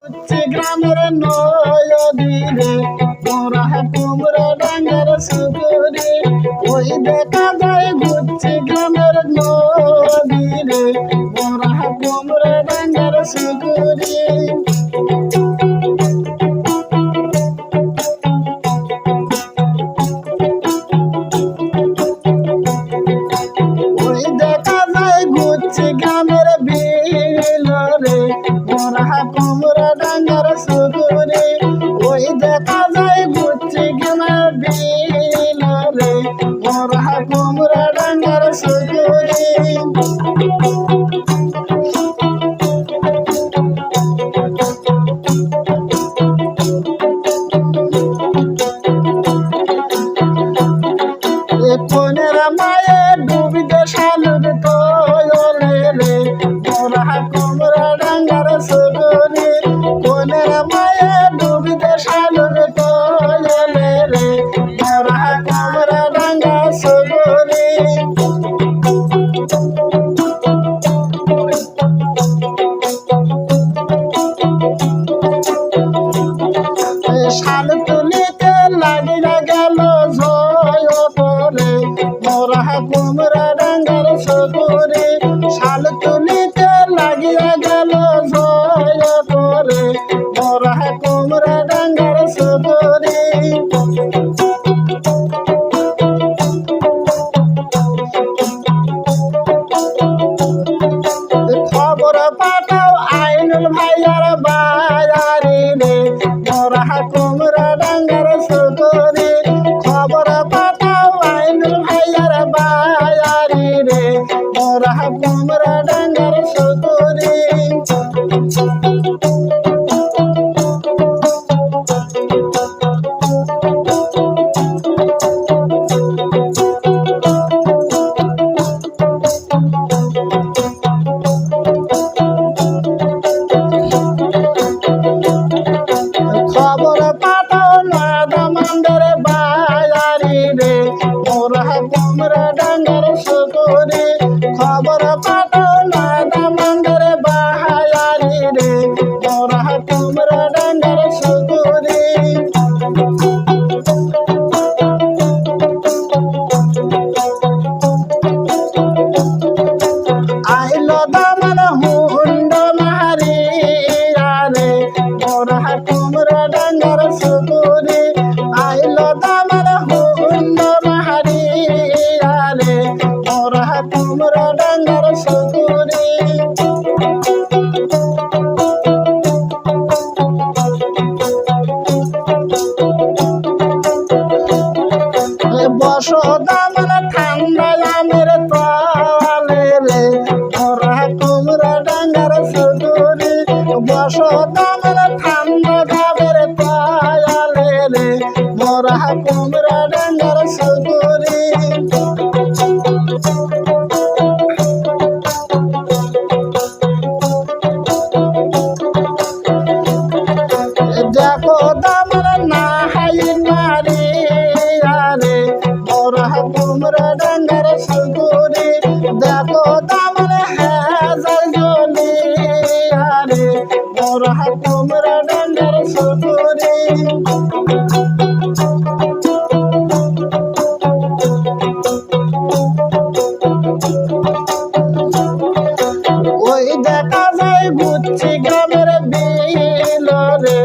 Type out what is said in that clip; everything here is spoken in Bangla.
গ্রামের নদীরে মোরা কুমড়া ডাঙ্গার সুপুরে ওই দেখা যায় ঘুরছে গ্রামের নদীরে মোরা কুমড়া ডাঙ্গার সুপুরে ওই দেখা যায় ঘুরছে গ্রামের বিলরে মোরা কুমড়া ডাঙ্গার সুপুরে ওই দেখা যায় ঘুরছে গ্রামের বিলরে মোরা কুমড়া ডাঙ্গার সুপুরে কোনেরা মায়ে ডুবিতে শালুর তোলে রে মোরা কুমড়া ডাঙ্গার সুপুরে কোনেরা মায়ে ডুবিতে শালুর তোলে রে মোরা কুমড়া ডাঙ্গার সুপুরে শাল তুলিতে লাগিয়া গেল ঝয় করে মোরা কুমড়া ডাঙ্গার সুপুরে শাল তুলিতে লাগিয়া গেল ঝয় করে মোরা কুমড়া ডাঙ্গার সুপুরে খবর পাঠাও আইনুল ভাইয়ার বায়ারে রে মোরা কুমড়া ডাঙ্গার সুপুরে খবর পাঠাও আইনুল ভাইয়ার বায়ারে রে মোরা কুমড়া ডাঙ্গার সুপুরে খবর পাঠাও নাদামান্ডের বায়ারি রে মোরা কুমড়া ডাঙ্গার সুপুরে খবর পাঠাও নাদামান্ডের বায়ারি রে মোরা কুমড়া ডাঙ্গার সুপুরে আইলো দামান হুন্ড মারি রে মোরা কুমড়া ডাঙ্গার সুপুরে আইলো দামান হুন্ড মারি রে মোরা কুমড়া ডাঙ্গার সুপুরে বসো দামান ঠান্ডা আমের তলে রে মোরা কুমড়া ডাঙ্গার সুপুরে বসো দামান ঠান্ডা গাবের তলে রে মোরা কুমড়া ডাঙ্গার সুপুরে দেখো দামান না হাই মারি রে মোরা কুমড়া ডাঙ্গার সুপুরে দেখো দামান হাজার জলি রে মোরা কুমড়া ডাঙ্গার সুপুরে ওই দেখা যায় ঘুরছি গ্রামের বিলরে